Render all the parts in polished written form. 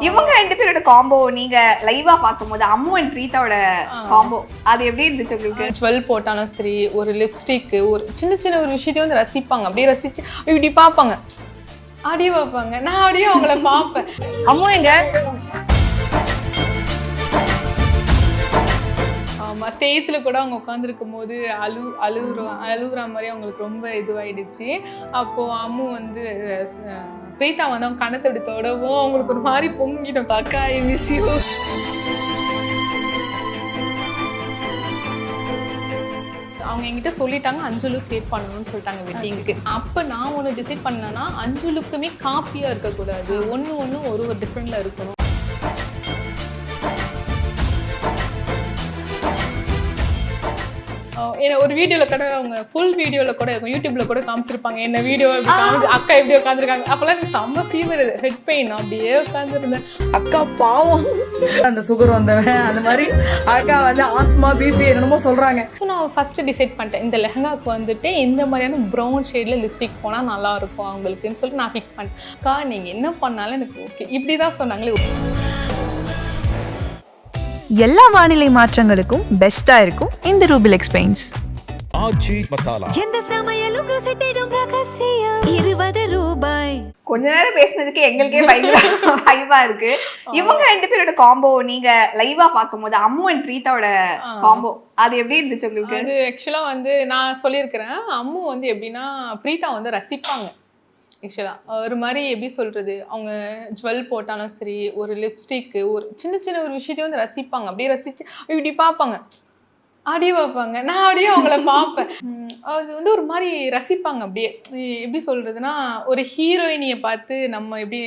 இவங்க 2 பேரோட காம்போ நீங்க லைவா பார்க்கும்போது அம்மு அண்ட் பிரீத்தாவோட காம்போ அது எப்படி இருந்துச்சு உங்களுக்கு? ஜுவல் போட்டாலும் சரி, ஒரு லிப்ஸ்டிக், ஒரு சின்ன சின்ன ஒரு விஷயத்தையும் வந்து ரசிப்பாங்க. அப்படியே ரசிச்சு இப்படி பார்ப்பாங்க, அப்படியே பார்ப்பாங்க. நான் அப்படியே அவங்கள பார்ப்பேன். அம்மு எங்க ஆமா, ஸ்டேஜ்ல கூட அவங்க உட்காந்துருக்கும் போது அழுகுற மாதிரி அவங்களுக்கு ரொம்ப இதுவாயிடுச்சு. அப்போ அம்மு வந்து பிரீத்தா வந்து அவங்க கணத்தை அப்படி தொடவும் அவங்களுக்கு ஒரு மாதிரி பொங்கிடும். அக்கா ஐ மிஸ் யூ. அவங்க என்கிட்ட சொல்லிட்டாங்க 5 லுக் கிரியேட் பண்ணணும்னு சொல்லிட்டாங்க வெட்டிங்க்கு. அப்போ நான் ஒன்று டிசைட் பண்ணேன்னா 5 லுக்குமே காப்பியா இருக்கக்கூடாது, ஒன்று ஒரு டிஃப்ரெண்ட்ல இருக்கணும். ஏன்னா ஒரு வீடியோவில் கூட அவங்க ஃபுல் வீடியோவில் கூட இருக்கும், யூடியூப்ல கூட காமிச்சிருப்பாங்க என்ன வீடியோ அக்கா எப்படி உட்காந்துருக்காங்க. அப்போல்லாம் எனக்கு செம்ம ஃபீவர், ஹெட் பெயின், அப்படியே உட்காந்துருந்தேன். அக்கா பாவம், அந்த சுகர் வந்தவன் அந்த மாதிரி அக்கா வந்து ஆஸ்மா பிபி என்னமோ சொல்றாங்க. நான் ஃபர்ஸ்ட் டிசைட் பண்ணிட்டேன், இந்த லெஹங்காக்கு வந்துட்டு இந்த மாதிரியான ப்ரௌன் ஷேட்ல லிப்ஸ்டிக் போனால் நல்லா இருக்கும் அவங்களுக்குன்னு சொல்லிட்டு நான் ஃபிக்ஸ் பண்ணிட்டேன். அக்கா நீங்க என்ன பண்ணாலும் எனக்கு ஓகே, இப்படிதான் சொன்னாங்களே. எல்லா வானிலை மாற்றங்களுக்கும் பெஸ்டா இருக்கும் இந்த ரூபிலெக்ஸ் பெயிண்ட்ஸ். ஆச்சி மசாலா, எந்த சமையலும் ருசி தேடும் ரகசியம் 20 ரூபாய். கொஞ்ச நேரம் பேசுனதுக்கு எங்களுக்கே பயங்கர வைபா இருக்கு. இவங்க 2 பேரோட காம்போ நீங்க லைவா பார்க்கும்போது அம்மு அண்ட் பிரீத்தாவோட காம்போ அது எப்படி இருந்துச்சு உங்களுக்கு? அது ஆக்சுவலா வந்து நான் சொல்லியிருக்கிறேன், அம்மு வந்து எப்படின்னா பிரீத்தா வந்து ரசிப்பாங்க. ஆக்சுவலாக ஒரு மாதிரி எப்படி சொல்கிறது, அவங்க ஜுவல் போட்டாலும் சரி, ஒரு லிப்ஸ்டிக்கு, ஒரு சின்ன சின்ன ஒரு விஷயத்தையும் வந்து ரசிப்பாங்க. அப்படியே ரசித்து இப்படி பார்ப்பாங்க, அப்படியே பார்ப்பாங்க. நான் அப்படியே அவங்கள பார்ப்பேன். அது வந்து ஒரு மாதிரி ரசிப்பாங்க. அப்படியே எப்படி சொல்கிறதுனா, ஒரு ஹீரோயினியை பார்த்து நம்ம எப்படி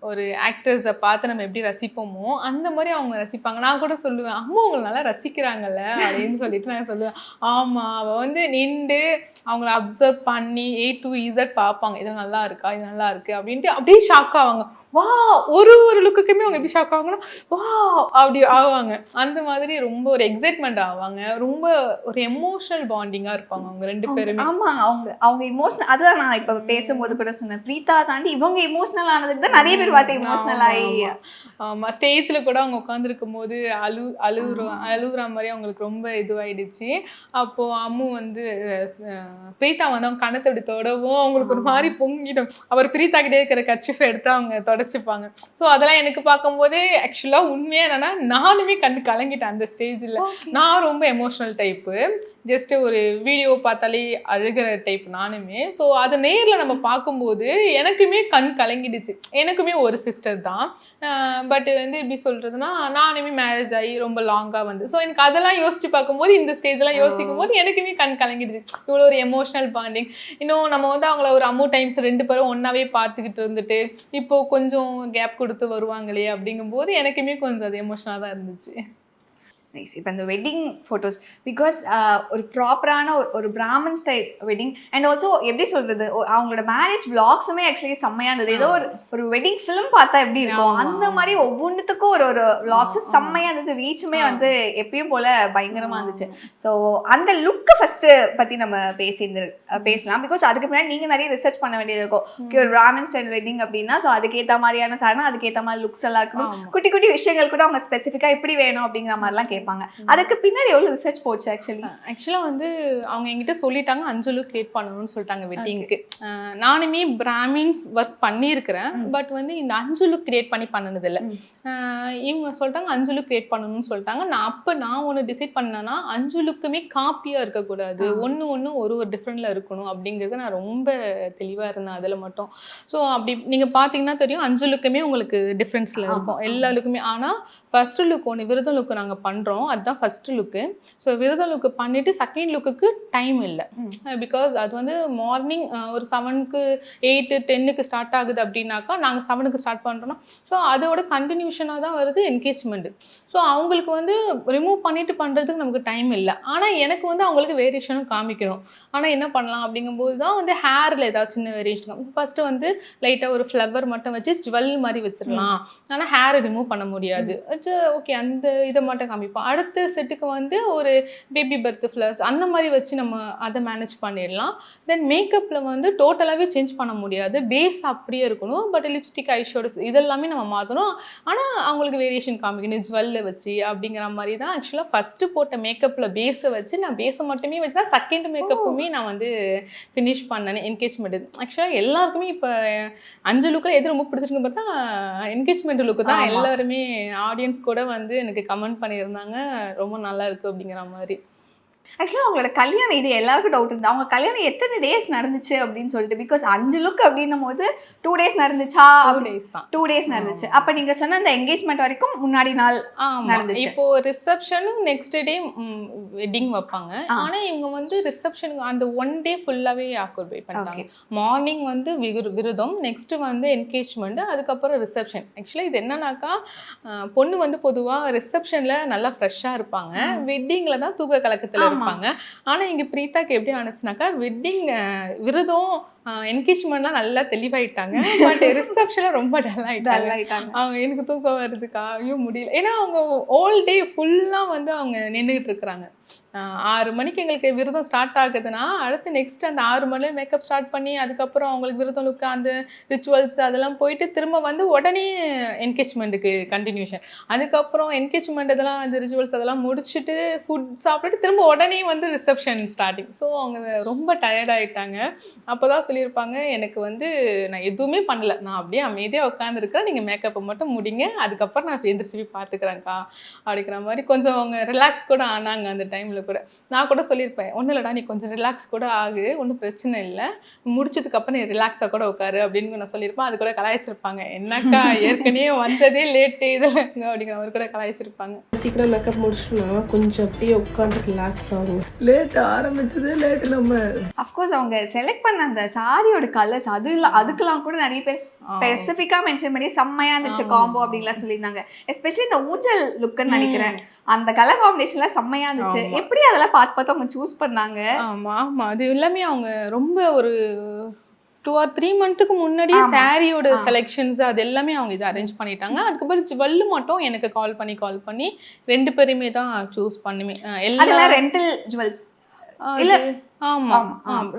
ஒரு ஆக்டர்ஸை பார்த்து நம்ம எப்படி ரசிப்போமோ அந்த மாதிரி அவங்க ரசிப்பாங்க. நான் கூட சொல்லுவேன், அம்மா அவங்களை நல்லா ரசிக்கிறாங்கல்ல அப்படின்னு சொல்லிட்டு நான் சொல்லுவேன். ஆமாம், அவள் வந்து நின்று அவங்கள அப்சர்வ் பண்ணி A to Z பார்ப்பாங்க, இது நல்லா இருக்கா, இது நல்லா இருக்கு அப்படின்ட்டு அப்படியே ஷாக் ஆவாங்க. வா, ஒரு லுக்குக்குமே அவங்க எப்படி ஷாக் ஆவாங்கன்னா வா அப்படி ஆவாங்க. அந்த மாதிரி ரொம்ப ஒரு எக்ஸைட்மெண்ட் ஆவாங்க, ரொம்ப ஒரு எமோஷனல் பாண்டிங்கா இருப்பாங்க அவங்க 2 பேருமே. ஆமா, அவங்க எமோஷனல், அதுதான் நான் இப்ப பேசும்போது கூட சொன்னேன், பிரீத்தா தாண்டி இவங்க எமோஷனல் ஆனதுக்கு தான் நிறைய பேர் பார்த்து எமோஷனல் ஆகி. ஆமா, ஸ்டேஜ்ல கூட அவங்க உட்காந்துருக்கும் போது அழுகுற மாதிரி அவங்களுக்கு ரொம்ப இதுவாயிடுச்சு. அப்போ அம்மு வந்து பிரீத்தா வந்து அவங்க கணத்தை அப்படி தொடவும் அவங்களுக்கு ஒரு மாதிரி பொங்கிடும். அவர் பிரீத்தா கிட்டே இருக்கிற கர்ச்சீஃபை எடுத்து அவங்க தொடச்சிப்பாங்க. ஸோ அதெல்லாம் எனக்கு பார்க்கும்போதே ஆக்சுவலா உண்மையா என்னன்னா நானுமே கண்ணு கலங்கிட்டேன் அந்த ஸ்டேஜில். நான் ரொம்ப எமோஷனல் டைப்பு, ஜஸ்ட் ஒரு வீடியோ பார்த்தாலே அழுகிற டைப் நானுமே. ஸோ அதை நேரில் நம்ம பார்க்கும்போது எனக்குமே கண் கலங்கிடுச்சு. எனக்குமே ஒரு சிஸ்டர் தான், பட் வந்து எப்படி சொல்கிறதுனா நானுமே மேரேஜ் ஆகி ரொம்ப லாங்காக வந்து, ஸோ எனக்கு அதெல்லாம் யோசிச்சு பார்க்கும்போது, இந்த ஸ்டேஜ்லாம் யோசிக்கும் போது எனக்குமே கண் கலங்கிடுச்சு. இவ்வளோ ஒரு எமோஷனல் பாண்டிங். இன்னும் நம்ம வந்து அவங்கள ஒரு அம்மு டைம்ஸ் 2 பேரும் ஒன்றாவே பார்த்துக்கிட்டு இருந்துட்டு இப்போ கொஞ்சம் கேப் கொடுத்து வருவாங்களே அப்படிங்கும்போது எனக்குமே கொஞ்சம் அது எமோஷனலாக தான் இருந்துச்சு. இப்போ இந்த வெட்டிங் ஃபோட்டோஸ் பிகாஸ் ஒரு ப்ராப்பரான ஒரு Brahmin style wedding and also எப்படி சொல்றது, அவங்களோட மேரேஜ் விளாக்ஸுமே ஆக்சுவலி செம்மையா இருந்தது. ஏதோ ஒரு வெட்டிங் ஃபிலிம் பார்த்தா எப்படி இருக்கும் அந்த மாதிரி ஒவ்வொன்றுத்துக்கும் ஒரு விளாக்ஸ் செம்மையா இருந்தது. ரீச்சுமே வந்து எப்பயும் போல பயங்கரமா இருந்துச்சு. ஸோ அந்த லுக்கை ஃபர்ஸ்ட் பத்தி நம்ம பேசலாம். பிகாஸ் அதுக்கு பின்னாடி நீங்க நிறைய ரிசர்ச் பண்ண வேண்டியது இருக்கும். ஒரு பிராமன் ஸ்டைல் வெட்டிங் அப்படின்னா ஸோ அதுக்கேற்ற மாதிரியான சாரனா அதுக்கேற்ற மாதிரி லுக்ஸ் எல்லாம் இருக்கணும். குட்டி குட்டி விஷயங்கள் கூட அவங்க ஸ்பெசிஃபிக்கா இப்படி வேணும் அப்படிங்கிற மாதிரிலாம் கேட்பாங்க. அதுக்கு பின்னாடி எவ்வளவு ரிசர்ச் போச்சு? ஆக்சுவலா வந்து அவங்க என்கிட்ட சொல்லிட்டாங்க 5 லுக் கிரியேட் பண்ணணும்னு சொல்லிட்டாங்க வெட்டிங்க்கு. நானுமே பிராமின்ஸ் ஒர்க் பண்ணியிருக்கிறேன், பட் வந்து இந்த 5 லுக் கிரியேட் பண்ணது இல்லை. இவங்க சொல்லிட்டாங்க 5 லுக் கிரியேட் பண்ணணும்னு சொல்லிட்டாங்க. நான் ஒன்று டிசைட் பண்ணேன்னா 5 லுக்குமே காப்பியா இருக்கக்கூடாது, ஒன்று ஒரு டிஃப்ரெண்ட்ல இருக்கணும் அப்படிங்கிறது நான் ரொம்ப தெளிவா இருந்தேன் அதில் மட்டும். ஸோ அப்படி நீங்க பார்த்தீங்கன்னா தெரியும் 5 லுக்குமே உங்களுக்கு டிஃப்ரென்ஸ்ல இருக்கும் எல்லா லுக்குமே. ஆனால் ஃபர்ஸ்ட் லுக் ஒன்று விரதம் லுக்கு நாங்கள் பண்ணுறோம், அதுதான் ஃபர்ஸ்ட் லுக்கு. ஸோ விரதம் லுக்கு பண்ணிட்டு செகண்ட் லுக்குக்கு டைம் இல்லை. பிகாஸ் அது வந்து மார்னிங் ஒரு 7க்கு 8 10க்கு ஸ்டார்ட் ஆகுது அப்படின்னாக்கா நாங்கள் 7க்கு ஸ்டார்ட் பண்ணுறோன்னா ஸோ அதோட கண்டினியூஷனாக தான் வருது என்கேஜ்மெண்ட்டு. ஸோ அவங்களுக்கு வந்து ரிமூவ் பண்ணிட்டு பண்ணுறதுக்கு நமக்கு டைம் இல்லை. ஆனால் எனக்கு வந்து அவங்களுக்கு வேரியேஷனும் காமிக்கணும். ஆனால் என்ன பண்ணலாம் அப்படிங்கும்போது தான் வந்து ஹேரில் ஏதாவது சின்ன வேரியேஷன். ஃபர்ஸ்ட்டு வந்து லைட்டாக ஒரு ஃப்ளவர் மட்டும் வச்சு ஜுவல் மாதிரி வச்சிடலாம், ஆனால் ஹேரை ரிமூவ் பண்ண முடியாது. ஓகே, அந்த இதை மட்டும் காமி காமிப்போம். அடுத்த செட்டுக்கு வந்து ஒரு பேபி பர்த் ஃப்ளவர்ஸ் அந்த மாதிரி வச்சு நம்ம அதை மேனேஜ் பண்ணிடலாம். தென் மேக்கப்பில் வந்து டோட்டலாகவே சேஞ்ச் பண்ண முடியாது, பேஸ் அப்படியே இருக்கணும். பட் லிப்ஸ்டிக், ஐஷேடோஸ் இதெல்லாமே நம்ம மாற்றணும். ஆனால் அவங்களுக்கு வேரியேஷன் காமிக்கணும் ஜுவல்ல வச்சு அப்படிங்கிற மாதிரி தான். ஆக்சுவலாக ஃபஸ்ட்டு போட்ட மேக்கப்பில் பேஸை வச்சு நான் பேஸை மட்டுமே வச்சு தான் செகண்ட் மேக்கப்புமே நான் வந்து ஃபினிஷ் பண்ணேன் என்கேஜ்மெண்ட். ஆக்சுவலாக எல்லாருக்குமே இப்போ 5 லுக்கில் எது ரொம்ப பிடிச்சிருக்குன்னு பார்த்தா என்கேஜ்மெண்ட் லுக்கு தான். எல்லாருமே ஆடியன்ஸ் கூட வந்து எனக்கு கமெண்ட் பண்ணியிருந்தாங்க ரொம்ப நல்லா இருக்கு அப்படிங்கிற மாதிரி. ஆக்சுவலாக அவங்களோட கல்யாணம் இது எல்லாருக்கும் டவுட் இருந்தா அவங்க கல்யாணம் எத்தனை டேஸ் நடந்துச்சு அப்படின்னு சொல்லிட்டு. பிகாஸ் 5 லுக் அப்படின்னும் போது 2 days நடந்துச்சா? 2 days தான். 2 days நடந்துச்சு. அப்ப நீங்க சொன்ன அந்த என்கேஜ்மெண்ட் வரைக்கும் முன்னாடி நாள் நடந்துச்சு. இப்போ ரிசப்ஷனும் நெக்ஸ்ட் டே வெட்டிங் வைப்பாங்க. ஆனா இவங்க வந்து ரிசப்ஷனுக்கு அந்த 1 day ஃபுல்லாவே ஆக்குபேட் பண்ணிட்டாங்க. மார்னிங் வந்து விருதம், நெக்ஸ்ட் வந்து என்கேஜ்மெண்ட், அதுக்கப்புறம் ரிசப்ஷன். ஆக்சுவலா இது என்னன்னாக்கா பொண்ணு வந்து பொதுவா ரிசப்ஷன்ல நல்லா ஃப்ரெஷ்ஷா இருப்பாங்க, வெட்டிங்ல தான் தூக்க கலக்கத்துல இருப்பாங்க. ஆனா இங்க பிரீத்தாக்கு எப்படி ஆனிச்சுனாக்கா வெட்டிங் விருதம் என்கேஜ்மெண்ட்லாம் நல்லா தெளிவாயிட்டாங்க. பட் ரிசப்ஷன்ல ரொம்ப டல் ஆயிட்டாங்க. அவங்க எனக்கு தூக்கம் வருதுக்கா, ஐயோ முடியல. ஏன்னா அவங்க ஆல் டே ஃபுல்லா வந்து அவங்க நின்றுகிட்டு இருக்கிறாங்க. 6 மணிக்கு எங்களுக்கு விரதம் ஸ்டார்ட் ஆகுதுன்னா அடுத்து நெக்ஸ்ட் அந்த 6 மணில மேக்கப் ஸ்டார்ட் பண்ணி அதுக்கப்புறம் அவங்களுக்கு விரதம் லுக்கு அந்த ரிச்சுவல்ஸ் அதெல்லாம் போயிட்டு திரும்ப வந்து உடனே என்கேஜ்மெண்ட்டுக்கு கண்டினியூஷன். அதுக்கப்புறம் என்கேஜ்மெண்ட் இதெல்லாம் அந்த ரிச்சுவல்ஸ் அதெல்லாம் முடிச்சுட்டு ஃபுட் சாப்பிட்டுட்டு திரும்ப உடனே வந்து ரிசப்ஷன் ஸ்டார்டிங். ஸோ அவங்க ரொம்ப டயர்ட் ஆகிட்டாங்க. அப்போ தான் சொல்லியிருப்பாங்க, எனக்கு வந்து நான் எதுவுமே பண்ணல, நான் அப்படியே அமைதியாக உட்காந்துருக்கிறேன், நீங்கள் மேக்கப்பை மட்டும் முடிங்க, அதுக்கப்புறம் நான் எந்திரிச்சு போய் பார்த்துக்கிறேன்க்கா அப்படிங்கிற மாதிரி கொஞ்சம் அவங்க ரிலாக்ஸ் கூட ஆனாங்க அந்த டைமில் கூட. நான் கூட சொல்லியிருப்பேன், ஒன்றும் இல்லைடா நீ கொஞ்சம் ரிலாக்ஸ் கூட ஆகு, ஒன்றும் பிரச்சனை இல்லை, முடிச்சதுக்கப்புறம் நீ ரிலாக்ஸாக கூட உட்காரு அப்படின்னு நான் சொல்லியிருப்பேன். அது கூட கலாய்ச்சிருப்பாங்க, என்னக்கா ஏற்கனவே வந்ததே லேட்டு இதில் அப்படிங்கிற மாதிரி கூட கலாய்ச்சிருப்பாங்க. சீக்கிரம் மேக்கப் முடிச்சுட்டோம்னா கொஞ்சம் அப்படியே உட்காந்து ரிலாக்ஸ் ஆகும். லேட் ஆரம்பிச்சதே லேட்டு. நம்ம அஃப்கோர்ஸ் அவங்க செலக்ட் பண்ண அந்த சாரியோட கலர்ஸ் அதுக்கெல்லாம் கூட நிறைய பேர் ஸ்பெசிஃபிக்காக மென்ஷன் பண்ணி செம்மையா இருந்துச்சு காம்போ அப்படின்லாம் சொல்லியிருந்தாங்க. எஸ்பெஷலி இந்த ஊஞ்சல் லுக்குன்னு நினைக்கிறேன், அந்த கலர் காம்பினேஷன்லாம் செம்மையா இருந்துச்சு. எப்படி அதெல்லாம் பார்த்து அவங்க சூஸ் பண்ணாங்க? ஆமா அது எல்லாமே அவங்க ரொம்ப ஒரு 2 or 3 months முன்னாடியே சாரியோட செலெக்ஷன்ஸ் அது எல்லாமே அவங்க இதை அரேஞ்ச் பண்ணிட்டாங்க. அதுக்கப்புறம் ஜுவல்லு மட்டும் எனக்கு கால் பண்ணி 2 பேருமே தான் சூஸ் பண்ணுவேன். எல்லாம் ரெண்டல் ஜுவல்ஸ் இல்ல?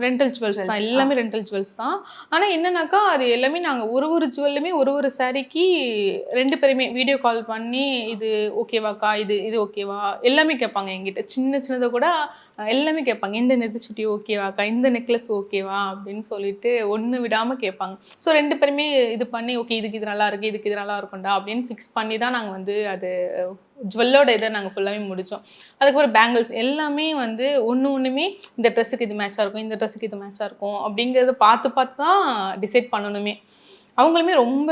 ரெண்டல் ஜுவல்ஸ் தான், எல்லாமே ரெண்டல் ஜுவல்ஸ் தான். ஆனால் என்னன்னாக்கா அது எல்லாமே நாங்கள் ஒரு ஜுவல்லுமே ஒரு சாரிக்கு 2 பேருமே வீடியோ கால் பண்ணி இது ஓகேவாக்கா, இது ஓகேவா எல்லாமே கேட்பாங்க எங்கிட்ட. சின்னதை கூட எல்லாமே கேட்பாங்க, இந்த நெத்திச்சுட்டி ஓகேவாக்கா, இந்த நெக்லஸ் ஓகேவா அப்படின்னு சொல்லிட்டு ஒன்று விடாமல் கேட்பாங்க. ஸோ 2 பேருமே இது பண்ணி ஓகே இதுக்கு இது நல்லா இருக்கு, இதுக்கு இது நல்லா இருக்கும்டா அப்படின்னு ஃபிக்ஸ் பண்ணி தான் நாங்கள் வந்து அது ஜுவல்லோட இதை நாங்கள் ஃபுல்லாகவே முடித்தோம். அதுக்கப்புறம் பேங்கிள்ஸ் எல்லாமே வந்து ஒன்றுமே இந்த ட்ரெஸ்ஸுக்கு இது மேட்சாக இருக்கும், இந்த ட்ரெஸ்ஸுக்கு இது மேட்சாக இருக்கும் அப்படிங்கிறத பார்த்து தான் டிசைட் பண்ணணுமே. அவங்களுமே ரொம்ப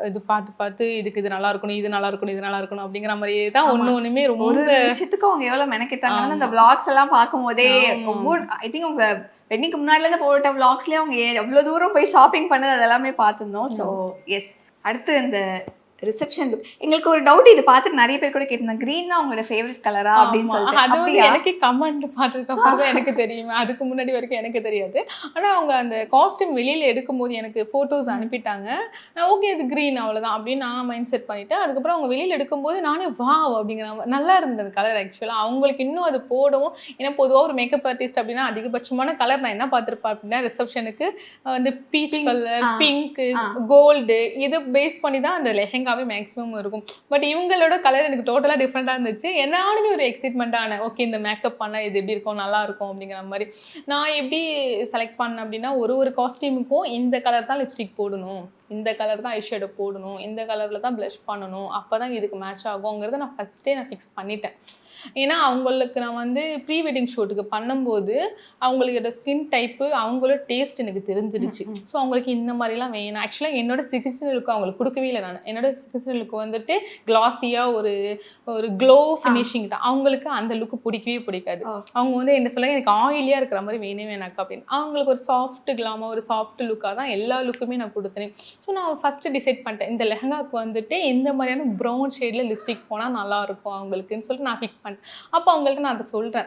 இது பார்த்து இதுக்கு இது நல்லா இருக்கணும், இது நல்லா இருக்கணும் அப்படிங்கிற மாதிரியே தான் ஒன்றுமே ரொம்ப ஒரு விஷயத்துக்கு அவங்க எவ்வளோ மெனக்கிட்டாங்கன்னு அந்த விளாக்ஸ் எல்லாம் பார்க்கும் போதே ஐ திங்க் அவங்க வெட்டிங்க்கு முன்னாடிலேருந்து போட்ட விளாக்ஸ்லேயே அவங்க எவ்வளோ தூரம் போய் ஷாப்பிங் பண்ணது அதெல்லாமே பார்த்துருந்தோம். ஸோ எஸ், அடுத்து இந்த ரிசப்ஷன் லுக் எங்களுக்கு ஒரு டவுட், இது பார்த்துட்டு நிறைய பேர் கூட கேட்டிருந்தாங்க, கிரீன் தான் உங்களோட ஃபேவரட் கலரா அப்படின்னு சொல்லிட்டு. அது வந்து எனக்கு கமெண்ட் பார்த்ததுக்கப்புறம் தான் எனக்கு தெரியுமே, அதுக்கு முன்னாடி வரைக்கும் எனக்கு தெரியாது. ஆனால் அவங்க அந்த காஸ்டியூம் வெளியில் எடுக்கும்போது எனக்கு ஃபோட்டோஸ் அனுப்பிட்டாங்க. நான் ஓகே இது க்ரீன் அவ்வளோதான் அப்படின்னு நான் மைண்ட் செட் பண்ணிவிட்டேன். அதுக்கப்புறம் அவங்க வெளியில் எடுக்கும்போது நானே வா அப்படிங்கிற நல்லா இருந்தது கலர். ஆக்சுவலாக அவங்களுக்கு இன்னும் அது போடவும், ஏன்னா பொதுவாக ஒரு மேக்கப் ஆர்டிஸ்ட் அப்படின்னா அதிகபட்சமான கலர் நான் என்ன பார்த்துருப்பேன் அப்படின்னா ரிசப்ஷனுக்கு வந்து பீச் கலர், பிங்க்கு, கோல்டு இதை பேஸ் பண்ணி தான் அந்த லெஹெங்கா மேக்ஸிமம் இருக்கும். பட் இவங்களோட கலர் எனக்கு டோட்டலாக டிஃப்ரெண்டாக இருந்துச்சு. என்னாலுமே ஒரு எக்ஸைட்மெண்ட்டான ஓகே இந்த மேக்கப் பண்ணால் இது எப்படி இருக்கும், நல்லா இருக்கும் அப்படிங்கிற மாதிரி. நான் எப்படி செலக்ட் பண்ணேன் அப்படின்னா ஒரு காஸ்டியூமுக்கும் இந்த கலர் தான் லிப்ஸ்டிக் போடணும், இந்த கலர் தான் ஐஷேடோ போடணும், இந்த கலரில் தான் ப்ளஷ் பண்ணணும், அப்போ தான் இதுக்கு மேட்ச் ஆகுங்கிறத நான் ஃபஸ்ட்டே ஃபிக்ஸ் பண்ணிட்டேன். ஏன்னா அவங்களுக்கு நான் வந்து ப்ரீ வெட்டிங் ஷூட்டுக்கு பண்ணும்போது அவங்களோட ஸ்கின் டைப்பு அவங்களோட டேஸ்ட் எனக்கு தெரிஞ்சிருச்சு. ஸோ அவங்களுக்கு இந்த மாதிரிலாம் வேணும். ஆக்சுவலாக என்னோட சிகிச்சை லுக்கு அவங்களுக்கு கொடுக்கவே இல்லை. நான் என்னோட சிகிச்சை லுக்கு வந்துட்டு கிளாஸியாக ஒரு க்ளோ ஃபினிஷிங் தான். அவங்களுக்கு அந்த லுக்கு பிடிக்காது. அவங்க வந்து என்ன சொல்லுவாங்க, எனக்கு ஆயிலியாக இருக்கிற மாதிரி வேணாக்கா அப்படின்னு. அவங்களுக்கு ஒரு சாஃப்ட் கிளாமாக ஒரு சாஃப்ட் லுக்காக தான் எல்லா லுக்குமே நான் கொடுத்தேன். ஸோ நான் ஃபஸ்ட்டு டிசைட் பண்ணிட்டேன், இந்த லெஹங்காவுக்கு வந்துட்டு இந்த மாதிரியான ப்ரௌன் ஷேடில் லிப்ஸ்டிக் போனால் நல்லாயிருக்கும் அவங்களுக்குன்னு சொல்லிட்டு நான் ஃபிக்ஸ் பண்ணிட்டேன். அப்போ அவங்களுக்கு நான் அதை சொல்கிறேன்,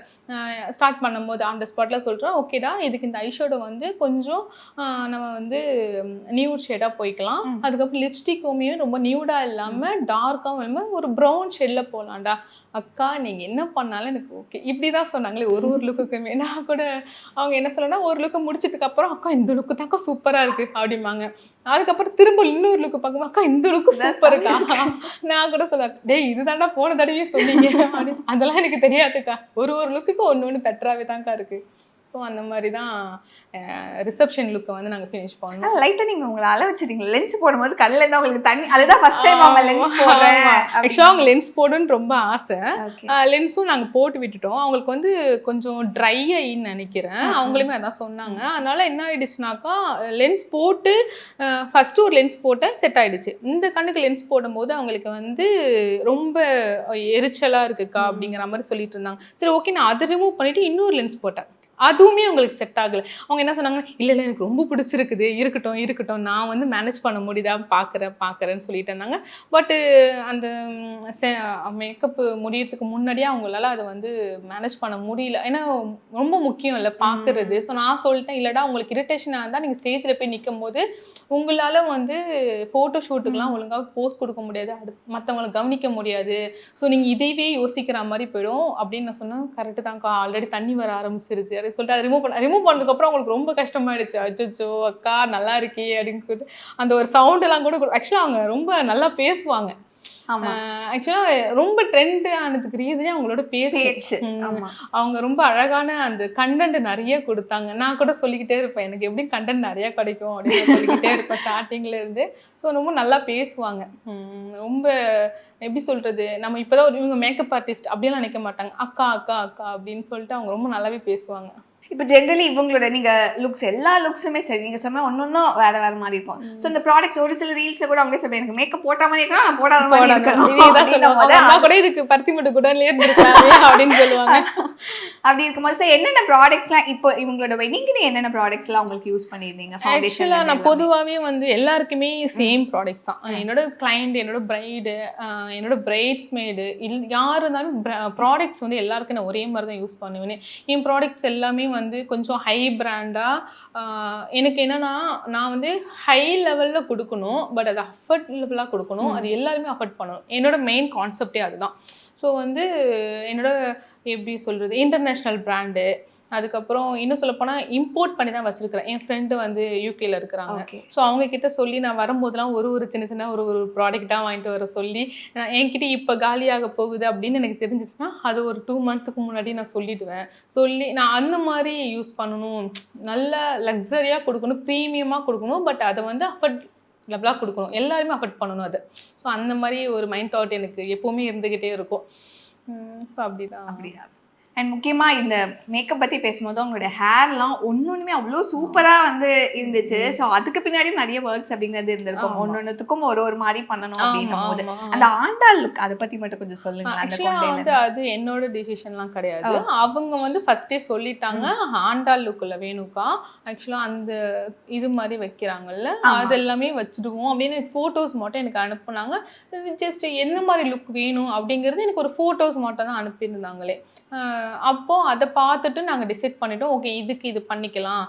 ஸ்டார்ட் பண்ணும்போது ஆன் த ஸ்பாட்டில் சொல்கிறேன், ஓகேடா இதுக்கு இந்த ஐஷேடோ வந்து கொஞ்சம் நம்ம வந்து நியூட் ஷேடாக போய்க்கலாம், அதுக்கப்புறம் லிப்ஸ்டிக்குமே ரொம்ப நியூட் நியூடாக இல்லாமல் டார்க்காகவும் இல்லாமல் ஒரு ப்ரௌன் ஷெல்லில் போகலாம்டா அக்கா நீங்கள் என்ன பண்ணாலும் எனக்கு ஓகே இப்படி தான் சொன்னாங்களே ஒரு லுக்குக்குமே. நான் கூட அவங்க என்ன சொல்லணும்னா ஒரு லுக்கு முடிச்சதுக்கு அப்புறம் அக்கா இந்த லுக்கு தான்க்கா சூப்பராக இருக்குது அப்படிம்பாங்க. அதுக்கப்புறம் திரும்ப இன்னொரு லுக்கு பார்க்கும் அக்கா இந்த லுக்கு சூப்பருக்கா. நான் கூட சொல்ல டேய் இதுதான்டா போன தடவையே சொன்னீங்க அப்படின்னு. அதெல்லாம் எனக்கு தெரியாதுக்கா, ஒரு லுக்குக்கு ஒன்று பெட்டராகவே தான்க்கா இருக்குது. ஸோ அந்த மாதிரி தான் ரிசப்ஷன் லுக்கை வந்து நாங்கள் ஃபினிஷ் பண்ணோம். லைட்டாக நீங்கள் உங்களை அள வச்சுட்டீங்க லென்ஸ் போடும்போது கல்லில் இருந்தால் உங்களுக்கு தண்ணி, அதுதான் ஃபர்ஸ்ட் டைம் அவங்க லென்ஸ் போடுறேன். ஆக்சுவலாக அவங்க லென்ஸ் போடுன்னு ரொம்ப ஆசை. லென்ஸும் நாங்கள் போட்டு விட்டுட்டோம். அவங்களுக்கு வந்து கொஞ்சம் ட்ரை ஆயின்னு நினைக்கிறேன், அவங்களுமே அதான் சொன்னாங்க. அதனால என்ன ஆயிடுச்சுனாக்கா லென்ஸ் போட்டு ஃபர்ஸ்ட் ஒரு லென்ஸ் போட்டேன், செட் ஆயிடுச்சு. இந்த கண்ணுக்கு லென்ஸ் போடும்போது அவங்களுக்கு வந்து ரொம்ப எரிச்சலாக இருக்குக்கா அப்படிங்கிற மாதிரி சொல்லிட்டு இருந்தாங்க. சரி ஓகே நான் அதை ரிமூவ் பண்ணிட்டு இன்னொரு லென்ஸ் போட்டேன், அதுவுமே அவங்களுக்கு செட் ஆகலை. அவங்க என்ன சொன்னாங்க, இல்லை எனக்கு ரொம்ப பிடிச்சிருக்குது, இருக்கட்டும் நான் வந்து மேனேஜ் பண்ண முடியுதா பார்க்குறேன்னு சொல்லிட்டு இருந்தாங்க. பட்டு அந்த மேக்கப் முடியறதுக்கு முன்னாடியே அவங்களால அதை வந்து மேனேஜ் பண்ண முடியல. ஏன்னா ரொம்ப முக்கியம் இல்லை பார்க்குறது. ஸோ நான் சொல்லிட்டேன், இல்லைடா உங்களுக்கு இரிட்டேஷனாக இருந்தால் நீங்கள் ஸ்டேஜில் போய் நிற்கும் போது உங்களால் வந்து ஃபோட்டோ ஷூட்டுக்கெலாம் ஒழுங்காக போஸ்ட் கொடுக்க முடியாது, மற்றவங்களை கவனிக்க முடியாது. ஸோ நீங்கள் இதையவே யோசிக்கிற மாதிரி போயிடும் அப்படின்னு நான் சொன்னேன். கரெக்டு தான்க்கா, ஆல்ரெடி தண்ணி வர ஆரம்பிச்சிருச்சு சொல்லிட்டு அதை ரிமூவ் பண்ணதுக்கப்புறம் அவங்களுக்கு ரொம்ப கஷ்டமாயிடுச்சு. அச்சோ அக்கா நல்லா இருக்கே அப்படின்னு சொல்லிட்டு அந்த ஒரு சவுண்ட் எல்லாம் கூட ஆக்சுவலாக அவங்க ரொம்ப நல்லா பேசுவாங்க. ஆக்சுவலாக ரொம்ப ட்ரெண்ட் ஆனதுக்கு ரீசனே அவங்களோட பேச்சு. அவங்க ரொம்ப அழகான அந்த கண்டென்ட் நிறைய கொடுத்தாங்க. நான் கூட சொல்லிக்கிட்டே இருப்பேன் எனக்கு எப்படி கண்டென்ட் நிறைய கிடைக்கும் அப்படின்னு சொல்லிக்கிட்டே இருப்பேன் ஸ்டார்டிங்ல இருந்து. ஸோ ரொம்ப நல்லா பேசுவாங்க. ரொம்ப எப்படி சொல்றது, நம்ம இப்போதான் இவங்க மேக்கப் ஆர்டிஸ்ட் அப்படியெல்லாம் நினைக்க மாட்டாங்க, அக்கா அக்கா அக்கா அப்படின்னு சொல்லிட்டு அவங்க ரொம்ப நல்லாவே பேசுவாங்க. இப்போ ஜென்ரலி இவங்களோட நீங்க லுக்ஸ் எல்லா லுக்ஸுமே சரி நீங்க சொன்ன ஒன்னொன்னும் வேற மாதிரி இருக்கும். ஸோ இந்த ப்ராடக்ட்ஸ் ஒரு சில ரீல்ஸை கூட அவங்களே சொல்றேன், எனக்கு மேக்கப் போட்ட மாதிரி இருக்கா நான் போடாத மாதிரி இருக்கணும் கூட இதுக்கு பருத்தி மட்டும் கூட அப்படின்னு சொல்லுவாங்க. அப்படி இருக்கும்போது சார் என்னென்ன ப்ராடக்ட்ஸ்லாம் இப்போ இவங்களோட வெட்டிங்க்கு என்னென்ன ப்ராடக்ட்ஸ்லாம் உங்களுக்கு யூஸ் பண்ணியிருந்தீங்க? ஆக்சுவலாக நான் பொதுவாகவே வந்து எல்லாருக்குமே சேம் ப்ராடக்ட்ஸ் தான். என்னோட கிளைண்ட், என்னோட பிரைடு, என்னோட பிரைட்ஸ்மேடு யார் இருந்தாலும் ப்ராடக்ட்ஸ் வந்து எல்லாருக்கும் நான் ஒரே மாதிரி தான் யூஸ் பண்ணுவேன். என் ப்ராடக்ட்ஸ் எல்லாமே வந்து கொஞ்சம் ஹை பிராண்டாக எனக்கு என்னன்னா நான் வந்து ஹை லெவலில் கொடுக்கணும், பட் அது அஃபோர்டபுளாக கொடுக்கணும், அது எல்லாருமே அஃபோர்ட் பண்ணணும். என்னோட மெயின் கான்செப்டே அதுதான். ஸோ வந்து என்னோட எப்படி சொல்கிறது இன்டர்நேஷ்னல் பிராண்டு, அதுக்கப்புறம் இன்னும் சொல்லப்போனால் இம்போர்ட் பண்ணி தான் வச்சுருக்கிறேன். என் ஃப்ரெண்டு வந்து யூகேல இருக்கிறாங்க. ஸோ அவங்கக்கிட்ட சொல்லி நான் வரும்போதெல்லாம் ஒரு சின்ன ஒரு ப்ராடக்டாக வாங்கிட்டு வர சொல்லி என்கிட்ட இப்போ காலியாக போகுது அப்படின்னு எனக்கு தெரிஞ்சிச்சுன்னா அது ஒரு 2 மந்த்துக்கு முன்னாடி நான் சொல்லிவிடுவேன். சொல்லி நான் அந்த மாதிரி யூஸ் பண்ணணும், நல்ல லக்ஸரியாக கொடுக்கணும், ப்ரீமியமாக கொடுக்கணும், பட் அதை வந்து லெவலாக கொடுக்கணும், எல்லாருமே அஃபோர்ட் பண்ணணும் அது. ஸோ அந்த மாதிரி ஒரு மைண்ட் தாட் எனக்கு எப்போவுமே இருந்துக்கிட்டே இருக்கும். ஸோ அப்படியா. அண்ட் முக்கியமாக இந்த மேக்கப் பற்றி பேசும்போது அவங்களோட ஹேர்லாம் ஒன்றுமே அவ்வளோ சூப்பராக வந்து இருந்துச்சு. ஸோ அதுக்கு பின்னாடியும் நிறைய ஒர்க்ஸ் அப்படிங்கிறது இருந்திருக்கும், ஒன்னொன்னுத்துக்கும் ஒரு மாதிரி பண்ணணும் அப்படின்னும் போது அந்த ஆண்டாள் லுக் அதை பற்றி மட்டும் கொஞ்சம் சொல்லுங்க. வந்து அது என்னோட டிசிஷன்லாம் கிடையாது, அவங்க வந்து ஃபர்ஸ்டே சொல்லிட்டாங்க ஆண்டாள் லுக்கில் வேணுக்கா, ஆக்சுவலாக அந்த இது மாதிரி வைக்கிறாங்கல்ல அது எல்லாமே வச்சுடுவோம் அப்படின்னு எனக்கு ஃபோட்டோஸ் மட்டும் எனக்கு அனுப்புனாங்க. ஜஸ்ட் எந்த மாதிரி லுக் வேணும் அப்படிங்கிறது எனக்கு ஒரு ஃபோட்டோஸ் மட்டும் தான் அனுப்பியிருந்தாங்களே. அப்போது அதை பார்த்துட்டு நாங்கள் டிசைட் பண்ணிட்டோம், ஓகே இதுக்கு இது பண்ணிக்கலாம்,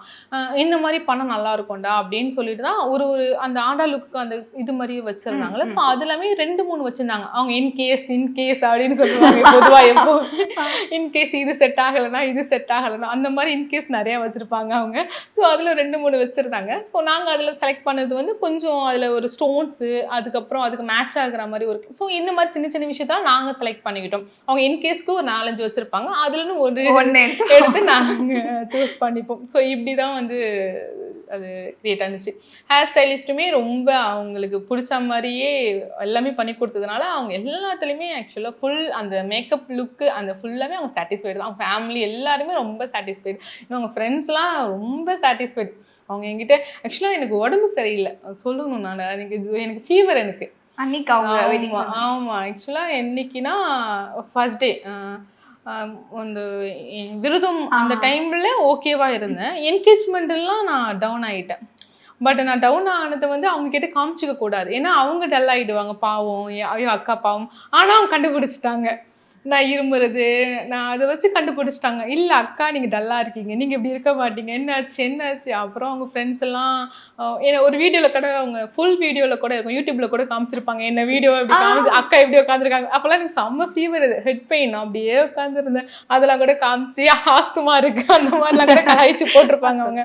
இந்த மாதிரி பண்ணால் நல்லா இருக்கும்டா அப்படின்னு சொல்லிட்டு தான் ஒரு அந்த ஆண்டா லுக்கு அந்த இது மாதிரி வச்சுருந்தாங்களே. ஸோ அது எல்லாமே 2-3 வச்சுருந்தாங்க. அவங்க இன்கேஸ் அப்படின்னு சொல்லுவாங்க பொதுவாக, எப்போ இன்கேஸ் இது செட் ஆகலைன்னா அந்த மாதிரி இன்கேஸ் நிறையா வச்சுருப்பாங்க அவங்க. ஸோ அதில் 2-3 வச்சுருந்தாங்க. ஸோ நாங்கள் அதில் செலக்ட் பண்ணது வந்து கொஞ்சம் அதில் ஒரு ஸ்டோன்ஸு, அதுக்கப்புறம் அதுக்கு மேட்ச் ஆகுற மாதிரி ஒரு, ஸோ இந்த மாதிரி சின்ன விஷயத்தெல்லாம் நாங்கள் செலக்ட் பண்ணிக்கிட்டோம். அவங்க இன்கேஸ்க்கு ஒரு 4-5 வச்சுருப்பாங்க, அதுலன்னு ஒன்று எடுத்து நாங்கள் சூஸ் பண்ணிப்போம். ஸோ இப்படி தான் வந்து அது கிரியேட் ஆனிச்சு. ஹேர் ஸ்டைலிஸ்ட்டுமே ரொம்ப அவங்களுக்கு பிடிச்ச மாதிரியே எல்லாமே பண்ணி கொடுத்ததுனால அவங்க எல்லாத்துலேயுமே ஆக்சுவலாக ஃபுல் அந்த மேக்கப் லுக்கு அந்த ஃபுல்லாமே அவங்க சாட்டிஸ்ஃபைடு தான். அவங்க ஃபேமிலி எல்லாருமே ரொம்ப சாட்டிஸ்ஃபைடு, இன்னும் அவங்க ஃப்ரெண்ட்ஸ்லாம் ரொம்ப சாட்டிஸ்ஃபைடு. அவங்க என்கிட்ட ஆக்சுவலாக எனக்கு உடம்பு சரியில்லை சொல்லணும், நான் எனக்கு ஃபீவர் எனக்கு அன்னைக்கு அவங்க ஆமாம். ஆக்சுவலாக என்னைக்குன்னா ஃபர்ஸ்ட் டே அந்த விருதம் அந்த டைமில் ஓகேவாக இருந்தேன். என்கேஜ்மெண்ட்லாம் நான் டவுன் ஆகிட்டேன். பட் நான் டவுன் ஆனதை வந்து அவங்க கிட்ட காமிச்சிக்க கூடாது, ஏன்னா அவங்க டல் ஆகிடுவாங்க, பாவம் ஐயோ அக்கா பாவம். ஆனால் அவங்க கண்டுபிடிச்சிட்டாங்க. நான் இருமுறது, நான் அதை வச்சு கண்டுபிடிச்சிட்டாங்க. இல்லை அக்கா நீங்கள் டல்லாக இருக்கீங்க, நீங்கள் இப்படி இருக்க மாட்டீங்க, என்னாச்சு. அப்புறம் அவங்க ஃப்ரெண்ட்ஸ் எல்லாம் என்ன ஒரு வீடியோவில் கூட அவங்க ஃபுல் வீடியோவில் கூட இருக்கும், யூடியூப்பில் கூட காமிச்சிருப்பாங்க என்ன வீடியோ இப்படி காமிச்சு அக்கா எப்படி உட்காந்துருக்காங்க. அப்போல்லாம் எனக்கு செம்ம ஃபீவர், இது ஹெட் பெயின், அப்படியே உட்காந்துருந்தேன். அதெல்லாம் கூட காமிச்சு ஆஸ்துமா இருக்குது அந்த மாதிரிலாம் கூட கலாய்ச்சி போட்டிருப்பாங்க அவங்க.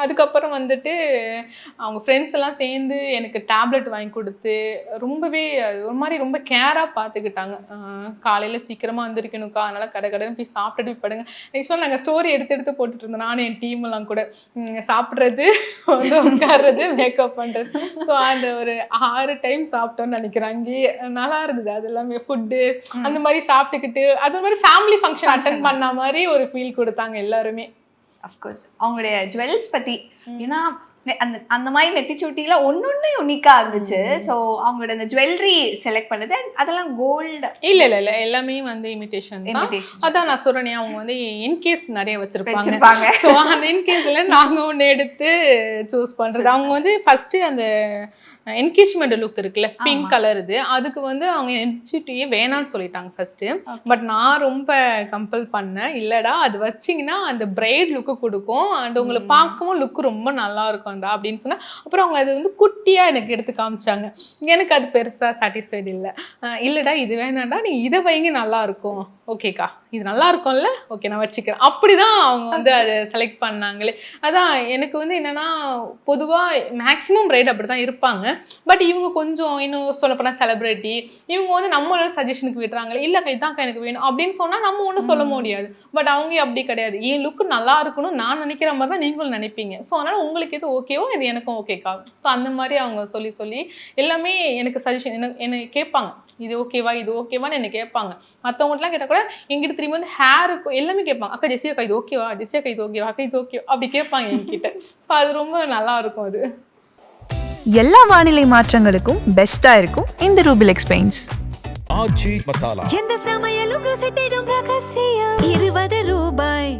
அதுக்கப்புறம் வந்துட்டு அவங்க ஃப்ரெண்ட்ஸ் எல்லாம் சேர்ந்து எனக்கு டேப்லெட் வாங்கி கொடுத்து ரொம்பவே ஒரு மாதிரி ரொம்ப கேராக பார்த்துக்கிட்டாங்க. காலையில் சீக்கிரமாக வந்திருக்கணுக்கா, அதனால் கடைன்னு போய் சாப்பிட்டுட்டு போய் படுங்க. ஆக்சுவலாக நாங்கள் ஸ்டோரி எடுத்து போட்டுட்டு இருந்தோம், நானும் என் டீமெல்லாம் கூட. சாப்பிட்றது, வந்து உட்காடுறது, மேக்கப் பண்ணுறது. ஸோ அந்த ஒரு 6 டைம் சாப்பிட்டோன்னு நினைக்கிறேன். அங்கேயே நல்லா இருந்தது. அது எல்லாமே ஃபுட்டு அந்த மாதிரி சாப்பிட்டுக்கிட்டு அது மாதிரி ஃபேமிலி ஃபங்க்ஷன் அட்டன் பண்ண மாதிரி ஒரு ஃபீல் கொடுத்தாங்க எல்லாருமே. அஃப்கோர்ஸ் அவங்களுடைய ஜுவல்ஸ் பற்றி, ஏன்னா அந்த மாதிரி நெத்திச்சுட்டியில் ஒன்னொன்னு யூனிக்காக இருந்துச்சு. ஸோ அவங்களோட அந்த ஜுவல்லரி செலக்ட் பண்ணது அதெல்லாம் கோல்டு இல்லை எல்லாமே வந்து இமிடேஷன். அதான் நான் சொல்றேனே, அவங்க வந்து இன்கேஸ் நிறைய வச்சிருப்பாங்க. ஸோ அந்த இன்கேஸ்ல நாங்கள் ஒன்று எடுத்து சூஸ் பண்றது. அவங்க வந்து ஃபர்ஸ்ட் அந்த என்கேஜ்மெண்ட் லுக் இருக்குல்ல, பிங்க் கலர், இது அதுக்கு வந்து அவங்க நெத்திச்சுட்டியே வேணான்னு சொல்லிட்டாங்க ஃபர்ஸ்ட். பட் நான் ரொம்ப கம்பல் பண்ணேன், இல்லடா அது வச்சிங்கன்னா அந்த பிரைட் லுக்கு கொடுக்கும் அண்ட் உங்களை பார்க்கவும் லுக்கு ரொம்ப நல்லா இருக்கும் அப்படின்னு சொன்னா. அப்புறம் அவங்க அது வந்து குட்டியா எனக்கு எடுத்து காமிச்சாங்க. எனக்கு அது பெருசா சாட்டிஸ்ஃபைடு இல்லை. இல்லடா இது வேணாண்டா, நீ இதை வைங்க நல்லா இருக்கும். ஓகேக்கா இது நல்லா இருக்கும்ல, ஓகே நான் வச்சுக்கிறேன். அப்படிதான் அவங்க வந்து அதை செலக்ட் பண்ணாங்களே. அதான் எனக்கு வந்து என்னன்னா, பொதுவாக மேக்ஸிமம் பிரைட் அப்படி தான் இருப்பாங்க. பட் இவங்க கொஞ்சம் இன்னும் சொல்லப்போனால் செலிப்ரிட்டி, இவங்க வந்து நம்மளோட சஜஷனுக்கு விடுறாங்களே, இல்லைக்கா இதாக்கா எனக்கு வேணும் அப்படின்னு சொன்னால் நம்ம ஒன்றும் சொல்ல முடியாது. பட் அவங்க அப்படி கிடையாது, என் லுக்கு நல்லா இருக்கணும் நான் நினைக்கிற மாதிரி தான் நீங்களும் நினைப்பீங்க. ஸோ அதனால் உங்களுக்கு எது ஓகேவோ இது எனக்கும் ஓகேக்கா. ஸோ அந்த மாதிரி அவங்க சொல்லி எல்லாமே எனக்கு சஜஷன் என்ன கேட்பாங்க, இது ஓகேவான்னு என்ன கேட்பாங்க. மற்றவங்களாம் கேட்டால் கூட எங்கிட்ட திரும்பி வந்து ஹேருக்கு எல்லாமே கேட்பாங்க, அக்கா ஜெசியாக்கா இது ஓகேவா, ஜெசியாக்கா இது ஓகேவா, அக்கா இது ஓகேவா அப்படி கேட்பாங்க என்கிட்ட. ஸோ அது ரொம்ப நல்லா இருக்கும். அது எல்லா வானிலை மாற்றங்களுக்கும் பெஸ்டா இருக்கும் இந்த ரூபில் எக்ஸ்பிளைன்ஸ். ஆச்சி மசாலா. எந்த சமையலும் ருசி தேடும் ரகசியம் 20 ரூபாய்.